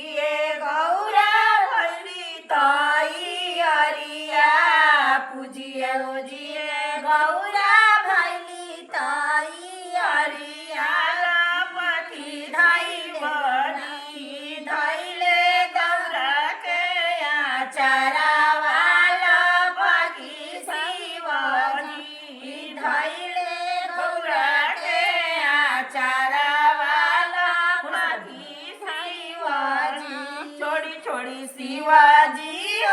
ए गौरा भैली ताई अरिया पूजिए ओजिए गौरा भैली ताई अरिया पति धाई बनी धैले गौरा के आचरावाला पति शिवजी धैले गौरा के आचरावाला पति शिवजी छोड़ी छोड़ी शिवाजी